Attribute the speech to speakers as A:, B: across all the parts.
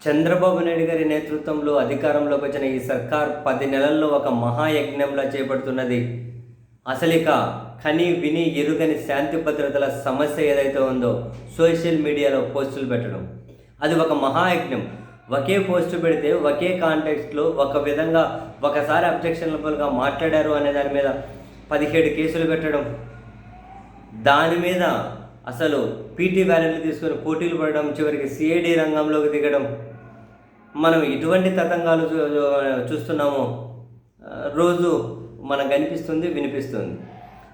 A: చంద్రబాబు నాయుడు గారి నేతృత్వంలో అధికారంలోకి వచ్చిన ఈ సర్కార్ 10 నెలల్లో ఒక మహాయజ్ఞంలా చేపడుతున్నది. అసలిక కని విని ఎరుగని శాంతి భద్రతల సమస్య ఏదైతే ఉందో సోషల్ మీడియాలో పోస్టులు పెట్టడం, అది ఒక మహాయజ్ఞం. ఒకే పోస్టు పెడితే ఒకే కాంటెక్స్ట్లో ఒక విధంగా ఒకసారి అబ్జెక్షనబుల్గా మాట్లాడారు అనే దాని మీద 17 కేసులు పెట్టడం, దాని మీద అసలు పీటీ వ్యాలెట్లు తీసుకొని పోటీలు పడడం, చివరికి సిఐడి రంగంలోకి దిగడం, మనం ఇటువంటి తతంగాలు చూస్తున్నాము. రోజు మనకు కనిపిస్తుంది, వినిపిస్తుంది.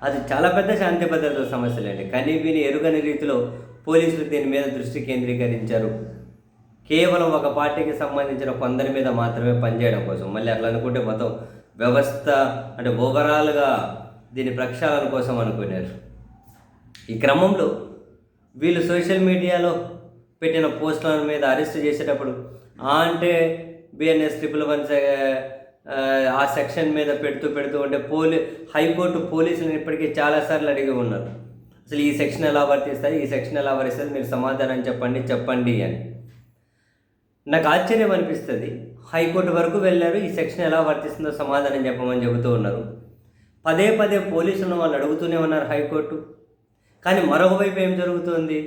A: అది చాలా పెద్ద శాంతి భద్రతల సమస్యలండి. కని విని ఎరుగని రీతిలో పోలీసులు దీని మీద దృష్టి కేంద్రీకరించారు. కేవలం ఒక పార్టీకి సంబంధించిన కొందరి మీద మాత్రమే పనిచేయడం కోసం. మళ్ళీ అట్లా అనుకుంటే మొత్తం వ్యవస్థ అంటే ఓవరాల్గా దీని ప్రక్షాళన కోసం అనుకున్నారు. ఈ క్రమంలో వీళ్ళు సోషల్ మీడియాలో పెట్టిన పోస్టుల మీద అరెస్ట్ చేసేటప్పుడు అంటే బిఎన్ఎస్ 111 ఆ సెక్షన్ మీద పెడుతూ ఉంటే హైకోర్టు పోలీసులను ఇప్పటికీ చాలాసార్లు అడిగి ఉన్నారు. అసలు ఈ సెక్షన్ ఎలా వర్తిస్తుంది, ఈ సెక్షన్ ఎలా వర్తిస్తుంది, మీరు సమాధానం చెప్పండి అని. నాకు ఆశ్చర్యం అనిపిస్తుంది. హైకోర్టు వరకు వెళ్ళారు, ఈ సెక్షన్ ఎలా వర్తిస్తుందో సమాధానం చెప్పమని చెబుతూ ఉన్నారు. పదే పోలీసులను వాళ్ళు అడుగుతూనే ఉన్నారు హైకోర్టు. కానీ మరొక వైపు ఏం జరుగుతుంది,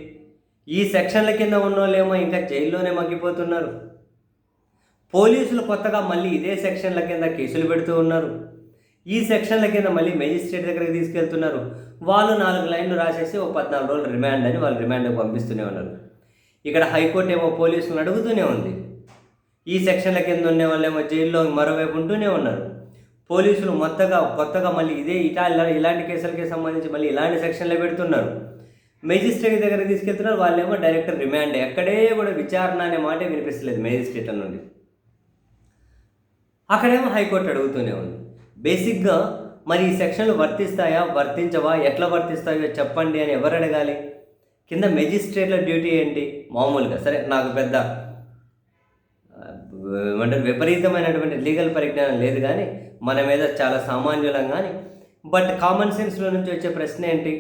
A: ఈ సెక్షన్ల కింద ఉన్నోళ్ళేమో ఇంకా జైల్లోనే మగ్గిపోతున్నారు. పోలీసులు కొత్తగా మళ్ళీ ఇదే సెక్షన్ల కింద కేసులు పెడుతూ ఉన్నారు. ఈ సెక్షన్ల కింద మళ్ళీ మేజిస్ట్రేట్ దగ్గరికి తీసుకెళ్తున్నారు. వాళ్ళు 4 లైన్లు రాసేసి 14 రోజులు రిమాండ్ అని వాళ్ళు రిమాండ్కి పంపిస్తూనే ఉన్నారు. ఇక్కడ హైకోర్టు ఏమో పోలీసులను అడుగుతూనే ఉంది. ఈ సెక్షన్ల కింద ఉండే వాళ్ళేమో జైల్లో మరోవైపు ఉంటూనే ఉన్నారు. పోలీసులు కొత్తగా మళ్ళీ ఇలాంటి కేసులకి సంబంధించి మళ్ళీ ఇలాంటి సెక్షన్లో పెడుతున్నారు. మేజిస్ట్రేట్ దగ్గరికి తీసుకెళ్తున్నారు. వాళ్ళేమో డైరెక్ట్ రిమాండ్. ఎక్కడే కూడా విచారణ అనే మాట వినిపిస్తలేదు మేజిస్ట్రేట్ల నుండి. అక్కడేమో హైకోర్టు అడుగుతూనే ఉంది. బేసిక్గా మరి ఈ సెక్షన్లు వర్తిస్తాయా, వర్తించవా, ఎట్లా వర్తిస్తాయో చెప్పండి అని ఎవరు అడగాలి? కింద మెజిస్ట్రేట్ల డ్యూటీ ఏంటి? మామూలుగా సరే, నాకు పెద్ద విపరీతమైనటువంటి లీగల్ పరిజ్ఞానం లేదు, కానీ మన మీద చాలా సామాన్యులం. కానీ బట్ కామన్ సెన్స్లో నుంచి వచ్చే ప్రశ్న ఏంటి,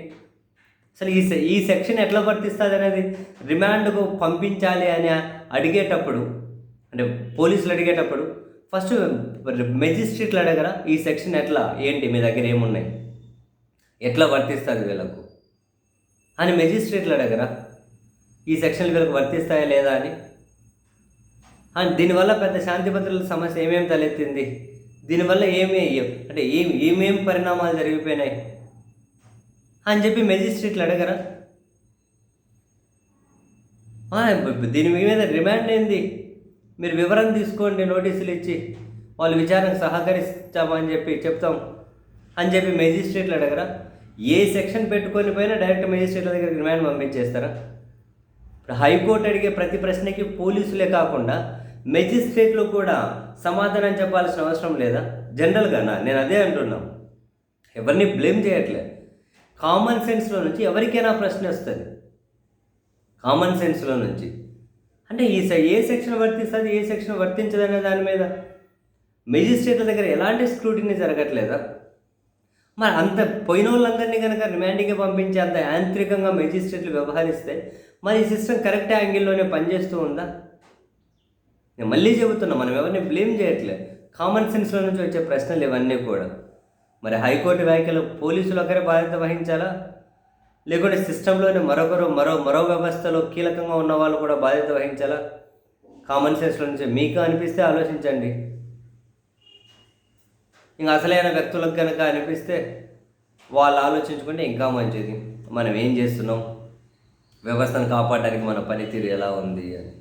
A: అసలు ఈ సెక్షన్ ఎట్లా వర్తిస్తుంది అనేది రిమాండ్కు పంపించాలి అని అడిగేటప్పుడు, అంటే పోలీసులు అడిగేటప్పుడు ఫస్ట్ మెజిస్ట్రేట్లు అడగరా ఈ సెక్షన్ ఎట్లా, ఏంటి మీ దగ్గర ఏమున్నాయి, ఎట్లా వర్తిస్తుంది వీళ్ళకు అని మెజిస్ట్రేట్లు అడగరా ఈ సెక్షన్లు వీళ్ళకి వర్తిస్తాయా లేదా అని? దీనివల్ల పెద్ద శాంతి భద్రతల సమస్య ఏమేమి తలెత్తింది, దీనివల్ల ఏమేం పరిణామాలు జరిగిపోయినాయి అని చెప్పి మెజిస్ట్రేట్లు అడగరా? దీని మీద రిమాండ్ ఏంది, మీరు వివరణ తీసుకోండి, నోటీసులు ఇచ్చి వాళ్ళు విచారణకు సహకరిస్తామని చెప్తాం అని చెప్పి మెజిస్ట్రేట్లు అడగరా? ఏ సెక్షన్ పెట్టుకొని పోయినా డైరెక్ట్ మెజిస్ట్రేట్ల దగ్గరికి రిమాండ్ పంపించేస్తారా? ఇప్పుడు హైకోర్టు అడిగే ప్రతి ప్రశ్నకి పోలీసులే కాకుండా మెజిస్ట్రేట్లు కూడా సమాధానం చెప్పాల్సిన అవసరం లేదా? జనరల్గా నేను అదే అంటున్నాను, ఎవరిని బ్లేమ్ చేయట్లేదు. కామన్ సెన్స్లో నుంచి ఎవరికైనా ప్రశ్న వస్తుంది. కామన్ సెన్స్లో నుంచి అంటే ఏ సెక్షన్ వర్తిస్తుంది, ఏ సెక్షన్ వర్తించదనే దాని మీద మెజిస్ట్రేట్ల దగ్గర ఎలాంటి స్క్రూటినీ జరగట్లేదా? మరి అంత పోయిన వాళ్ళందరినీ కనుక రిమాండింగ్కి పంపించి అంత యాంత్రికంగా మెజిస్ట్రేట్లు వ్యవహరిస్తే మరి ఈ సిస్టమ్ కరెక్ట్ యాంగిల్లోనే పనిచేస్తూ ఉందా? నేను మళ్ళీ చెబుతున్నా, మనం ఎవరిని బ్లేమ్ చేయట్లేదు. కామన్ సెన్స్లో నుంచి వచ్చే ప్రశ్నలు ఇవన్నీ కూడా. మరి హైకోర్టు వ్యాఖ్యలు పోలీసులు ఒకరే బాధ్యత వహించాలా, లేకుంటే సిస్టంలోనే మరో వ్యవస్థలో కీలకంగా ఉన్న వాళ్ళు కూడా బాధ్యత వహించాలా? కామన్ సెన్స్లో నుంచి మీకు అనిపిస్తే ఆలోచించండి. ఇంకా అసలైన వ్యక్తులకు కనుక అనిపిస్తే వాళ్ళు ఆలోచించుకుంటే ఇంకా మంచిది. మనం ఏం చేస్తున్నాం, వ్యవస్థను కాపాడడానికి మన పనితీరు ఎలా ఉంది అని.